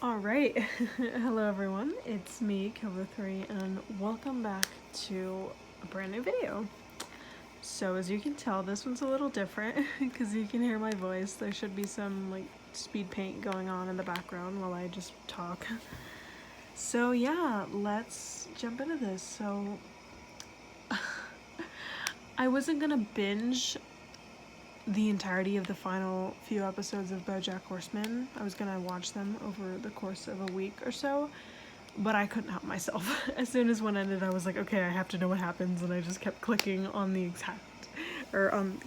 Alright, hello everyone, it's me, Kilber3, and welcome back to a brand new video. So as you can tell, this one's a little different, because you can hear my voice. There should be some, speed paint going on in the background while I just talk. So yeah, let's jump into this. So, I wasn't gonna binge the entirety of the final few episodes of BoJack Horseman. I was gonna watch them over the course of a week or so, but I couldn't help myself. As soon as one ended, I was like, okay, I have to know what happens, and I just kept clicking on the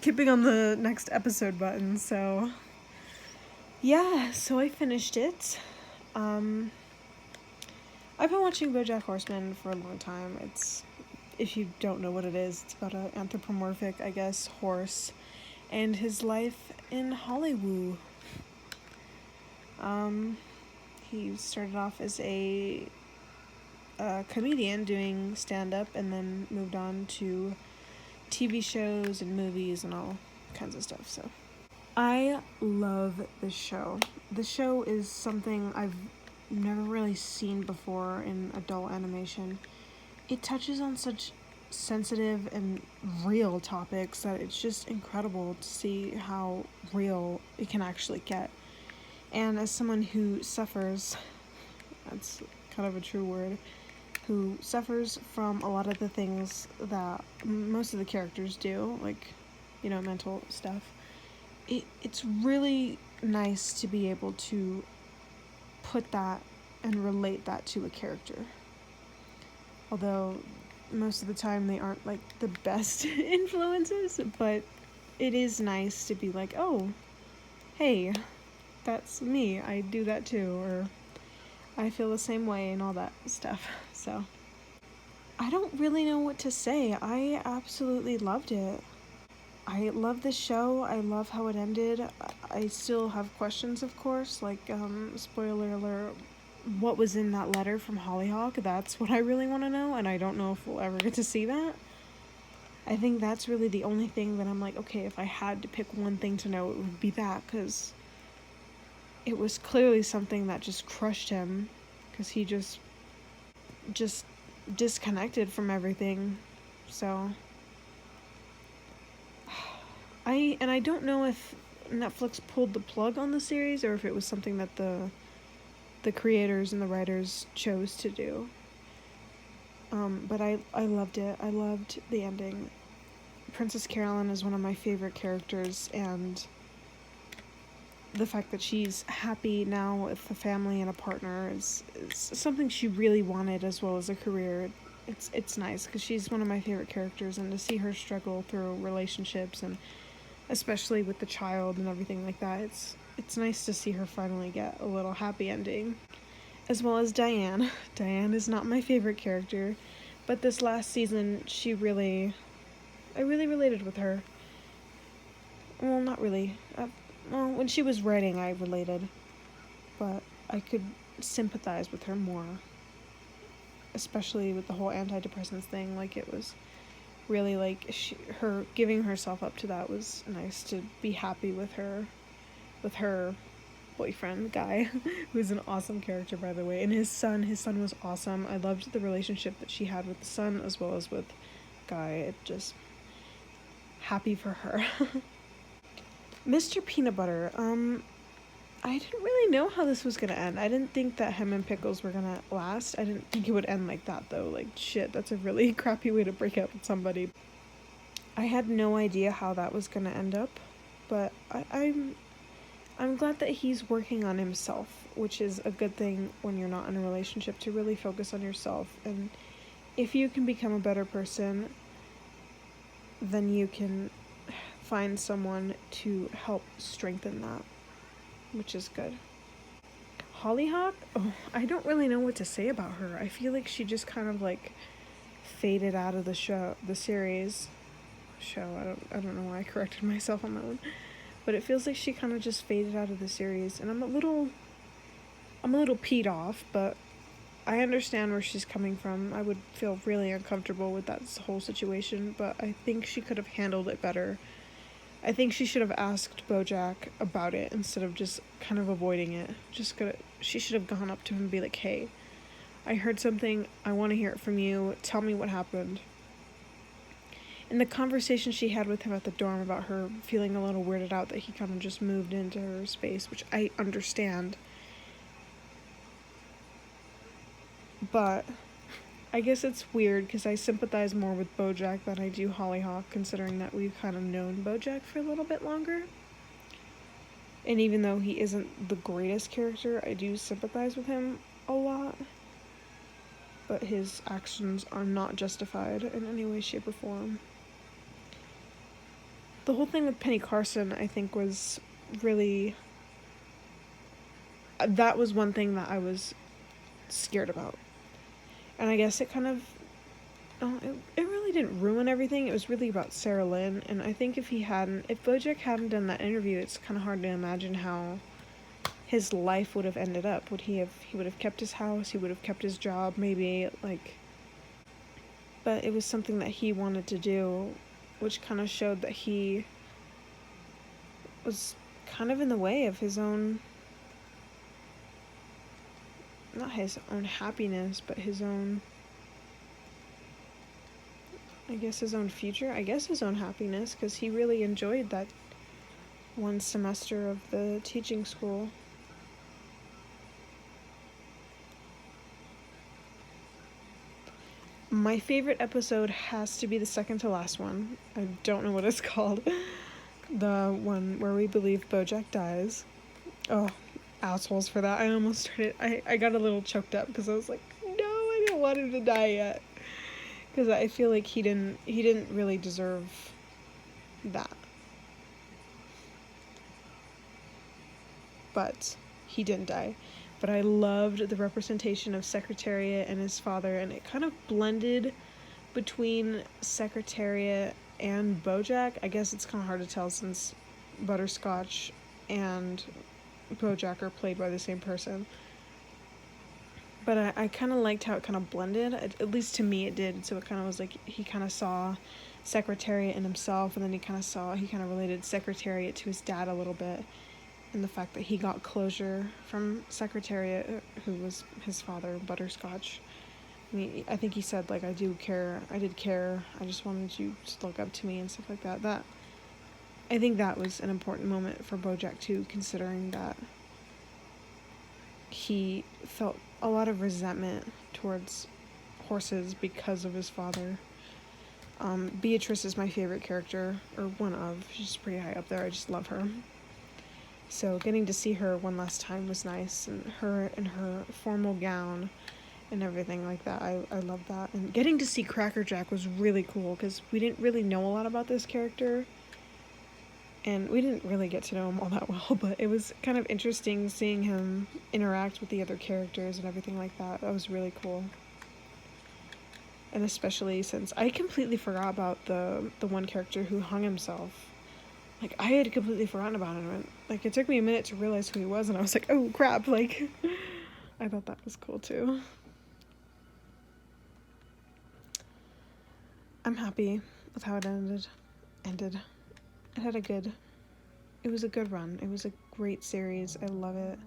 keeping on the next episode button. So yeah, so I finished it. I've been watching BoJack Horseman for a long time. If you don't know what it is, it's about an anthropomorphic, I guess, horse and his life in Hollywood. He started off as a comedian doing stand-up, and then moved on to TV shows and movies and all kinds of stuff. So I love this show. The show is something I've never really seen before in adult animation. It touches on such sensitive and real topics that it's just incredible to see how real it can actually get. And as someone who suffers, that's kind of a true word, who suffers from a lot of the things that most of the characters do, mental stuff, it's really nice to be able to put that and relate that to a character. Although most of the time they aren't the best influences, but it is nice to be like, oh, hey, that's me, I do that too, or I feel the same way and all that stuff. So I don't really know what to say. I absolutely loved it. I love this show. I love how it ended. I still have questions, of course, spoiler alert, what was in that letter from Hollyhock? That's what I really want to know, and I don't know if we'll ever get to see that. I think that's really the only thing that I'm like, okay, if I had to pick one thing to know, it would be that, because it was clearly something that just crushed him, because he just disconnected from everything. So I don't know if Netflix pulled the plug on the series, or if it was something that the creators and the writers chose to do. But I loved it. I loved the ending. Princess Carolyn is one of my favorite characters, and the fact that she's happy now with a family and a partner is something she really wanted, as well as a career. It's nice, because she's one of my favorite characters, and to see her struggle through relationships, and especially with the child and everything like that, it's nice to see her finally get a little happy ending. As well as Diane. Diane is not my favorite character, but this last season, I really related with her. Well, not really. When she was writing, I related, but I could sympathize with her more, especially with the whole antidepressants thing. It was really her giving herself up to that was nice, to be happy with her boyfriend Guy, who's an awesome character, by the way, and his son was awesome. I loved the relationship that she had with the son as well as with Guy. It just happy for her. Mr. Peanut Butter, I didn't really know how this was gonna end. I didn't think that him and Pickles were gonna last. I didn't think it would end like that, though. Shit, that's a really crappy way to break up with somebody. I had no idea how that was gonna end up, but I'm glad that he's working on himself, which is a good thing when you're not in a relationship, to really focus on yourself. And if you can become a better person, then you can find someone to help strengthen that, which is good. Hollyhock? Oh, I don't really know what to say about her. I feel like she just kind of faded out of the series. I don't know why I corrected myself on that one. But it feels like she kind of just faded out of the series, and I'm a little peed off, but I understand where she's coming from. I would feel really uncomfortable with that whole situation, but I think she could have handled it better I think she should have asked BoJack about it instead of just kind of avoiding it. She should have gone up to him and be like, hey, I heard something, I want to hear it from you, tell me what happened. And the conversation she had with him at the dorm about her feeling a little weirded out that he kind of just moved into her space, which I understand. But I guess it's weird because I sympathize more with BoJack than I do Hollyhock, considering that we've kind of known BoJack for a little bit longer. And even though he isn't the greatest character, I do sympathize with him a lot. But his actions are not justified in any way, shape, or form. The whole thing with Penny Carson, I think, was really... That was one thing that I was scared about. And I guess it kind of... it really didn't ruin everything. It was really about Sarah Lynn. And I think if BoJack hadn't done that interview, it's kind of hard to imagine how his life would have ended up. He would have kept his house, he would have kept his job, maybe, like... But it was something that he wanted to do, which kind of showed that he was kind of in the way of his own... Not his own happiness, but his own... I guess his own future. I guess his own happiness, because he really enjoyed that one semester of the teaching school. My favorite episode has to be the second to last one. I don't know what it's called. The one where we believe BoJack dies. Oh, assholes for that. I almost started... I got a little choked up because I was like, no, I don't want him to die yet. Because I feel like he didn't really deserve that. But he didn't die. But I loved the representation of Secretariat and his father, and it kind of blended between Secretariat and BoJack. I guess it's kind of hard to tell since Butterscotch and BoJack are played by the same person. But I kind of liked how it kind of blended. At least to me it did. So it kind of was like he kind of saw Secretariat in himself, and then he kind of related Secretariat to his dad a little bit. And the fact that he got closure from Secretariat, who was his father, Butterscotch. I mean, I think he said, like, I did care, I just wanted you to look up to me and stuff like that. I think that was an important moment for BoJack too, considering that he felt a lot of resentment towards horses because of his father. Beatrice is my favorite character, or one of. She's pretty high up there, I just love her. So getting to see her one last time was nice, and her in her formal gown and everything like that, I love that. And getting to see Cracker Jack was really cool, because we didn't really know a lot about this character, and we didn't really get to know him all that well, but it was kind of interesting seeing him interact with the other characters and everything like that. That was really cool. And especially since I completely forgot about the one character who hung himself. Like, I had completely forgotten about him. And, like, it took me a minute to realize who he was, and I was like, oh, crap, like, I thought that was cool, too. I'm happy with how it ended. It was a good run. It was a great series. I love it.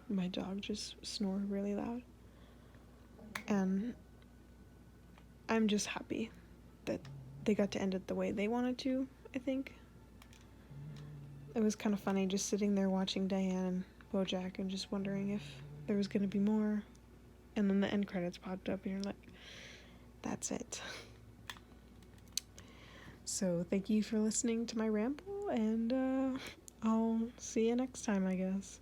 My dog just snored really loud. And I'm just happy that they got to end it the way they wanted to, I think. It was kind of funny just sitting there watching Diane and BoJack and just wondering if there was going to be more. And then the end credits popped up and you're like, that's it. So thank you for listening to my ramble, and I'll see you next time, I guess.